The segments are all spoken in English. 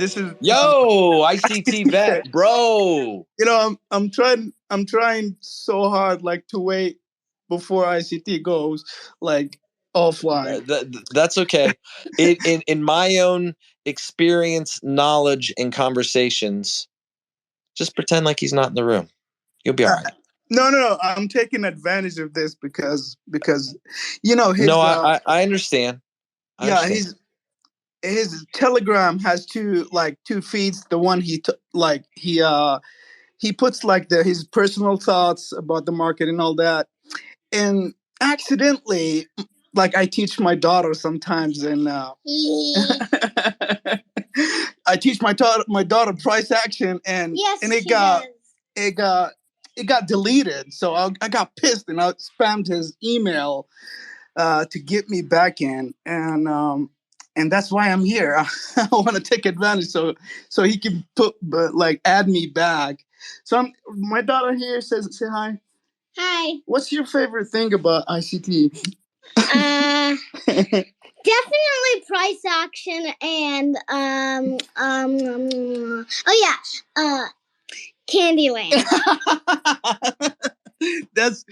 This is Yo, ICTVet, bro. You know, I'm trying so hard, like, to wait before ICT goes like offline. That's okay. In my own experience, knowledge, and conversations, just pretend like he's not in the room. You'll be all right. No. I'm taking advantage of this because you know his. No, I understand. His Telegram has two feeds. The one he puts like his personal thoughts about the market and all that. And accidentally, like, I teach my daughter sometimes, and I teach my daughter price action, and it got deleted. So I got pissed, and I spammed his email to get me back in, and that's why I'm here. I want to take advantage so he can add me back. So my daughter here say hi. Hi. What's your favorite thing about ICT? Definitely price action and Candyland. that's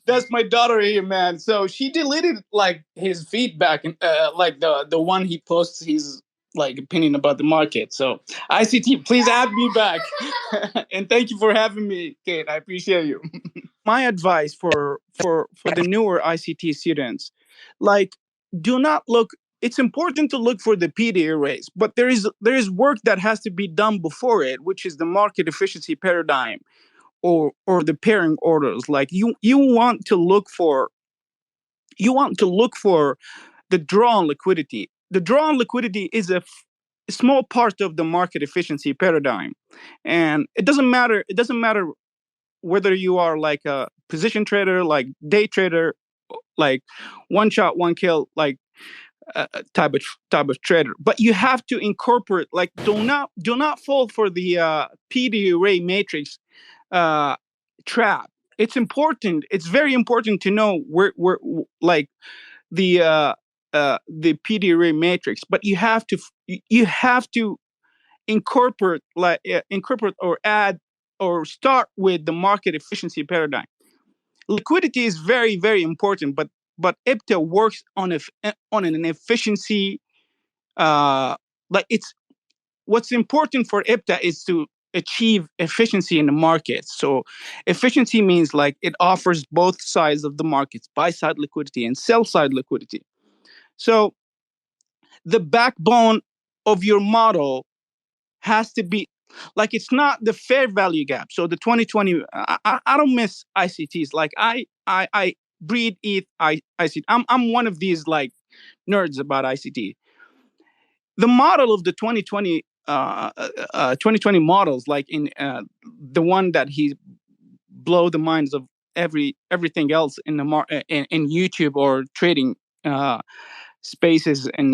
that's my daughter here, man. So she deleted like his feedback and like the one he posts his like opinion about the market. So ICT, please add me back. And thank you for having me, Kate. I appreciate you. My advice for the newer ICT students, like, do not look. It's important to look for the PD arrays, but there is work that has to be done before it, which is the market efficiency paradigm, or the pairing orders. Like, you want to look for the draw on liquidity. The draw on liquidity is a small part of the market efficiency paradigm, and it doesn't matter whether you are like a position trader, like day trader, like one shot, one kill, like type of trader. But you have to incorporate, like, do not fall for the PD array matrix trap. It's important. It's very important to know where like the PD array matrix, but you have to incorporate or add or start with the market efficiency paradigm. Liquidity is very, very important, but IPTA works on an efficiency. What's important for IPTA is to achieve efficiency in the market. So efficiency means like it offers both sides of the markets, buy side liquidity and sell side liquidity. So the backbone of your model has to be, like, it's not the fair value gap. So the 2020, I don't miss ICTs. Like, I breed, eat ICT. I'm one of these like nerds about ICT. The model of the 2020 models, like in the one that he blow the minds of everything else in the in YouTube or trading spaces in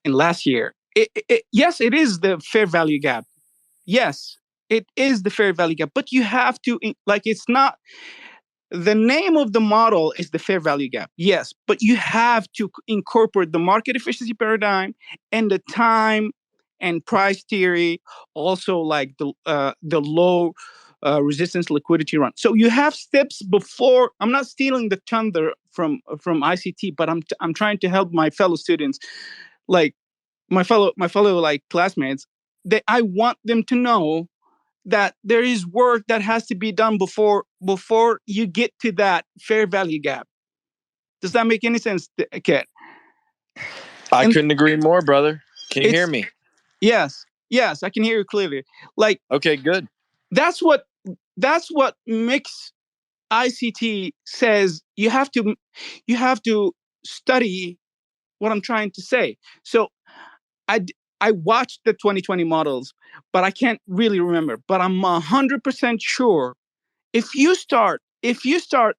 last year. Yes, it is the fair value gap. Yes, it is the fair value gap. But you have to, like, it's not, the name of the model is the fair value gap. Yes, but you have to incorporate the market efficiency paradigm and the time and price theory, also like the low resistance liquidity run. So you have steps before. I'm not stealing the thunder from ICT, but I'm trying to help my fellow students, like my fellow like classmates, that I want them to know that there is work that has to be done before you get to that fair value gap. Does that make any sense, Kat? I couldn't agree more, brother. Can you hear me? Yes, I can hear you clearly. Like, okay, good. That's what makes ICT says you have to study what I'm trying to say. So I watched the 2020 models, but I can't really remember. But I'm 100% sure if you start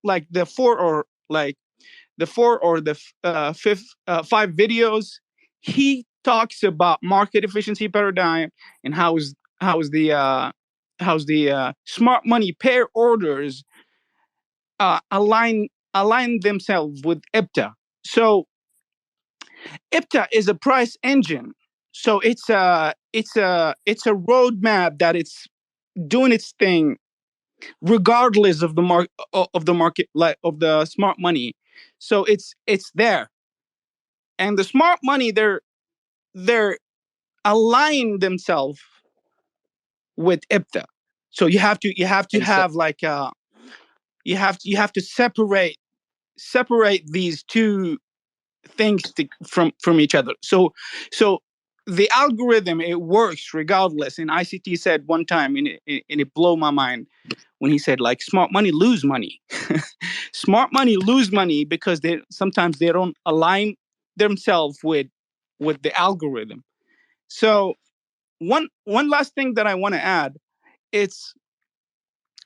like the four or the fifth 5 videos, he talks about market efficiency paradigm and how's the smart money pair orders align themselves with IPTA. So IPTA is a price engine. So it's a roadmap that it's doing its thing regardless of the market, like of the smart money. So it's there. And the smart money, they're aligning themselves with IPTA. So you have to have like you have to separate these two things from each other. So the algorithm, it works regardless. And ICT said one time, and it blew my mind when he said, like, smart money lose money. Smart money lose money because they sometimes they don't align themselves with the algorithm. So one last thing that I want to add, it's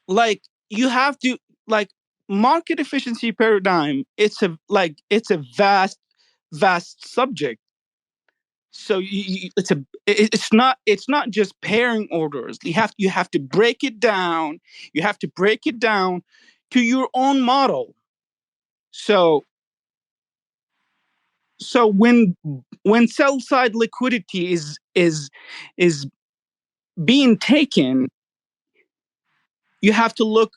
like you have to, like, market efficiency paradigm, it's a vast subject. So it's not just pairing orders. You have to break it down. You have to break it down to your own model. So when sell side liquidity is being taken, you have to look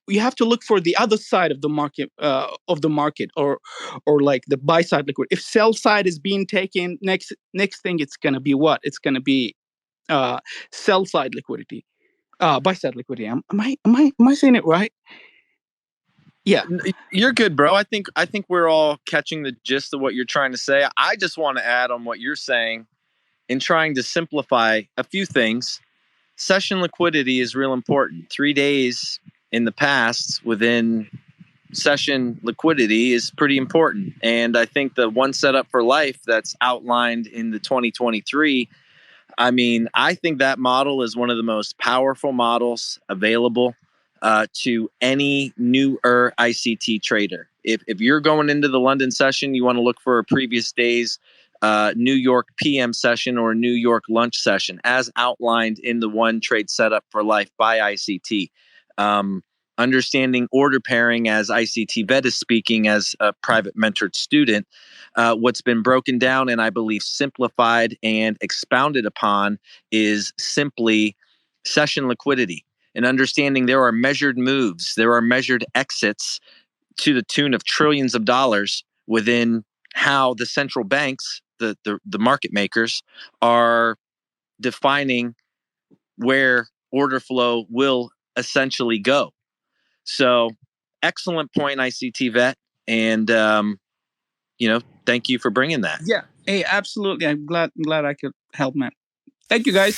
you have to look for the other side of the market, or like the buy side liquidity. If sell side is being taken, next thing, it's going to be what? It's going to be sell side liquidity, buy side liquidity. Am I saying it right? Yeah, you're good, bro. I think we're all catching the gist of what you're trying to say. I just want to add on what you're saying in trying to simplify a few things. Session liquidity is real important. 3 days in the past within session liquidity is pretty important. And I think the one setup for life that's outlined in the 2023, I mean, I think that model is one of the most powerful models available to any newer ICT trader. If you're going into the London session, you want to look for a previous day's New York PM session or New York lunch session, as outlined in the One Trade Setup for Life by ICT. Understanding order pairing, as ICTVet is speaking as a private mentored student, what's been broken down and I believe simplified and expounded upon is simply session liquidity, and understanding there are measured moves, there are measured exits to the tune of trillions of dollars within how the central banks, the market makers, are defining where order flow will essentially go. So, excellent point, ICTVet, and thank you for bringing that. yeah. Hey, absolutely. I'm glad I could help, man. Thank you, guys.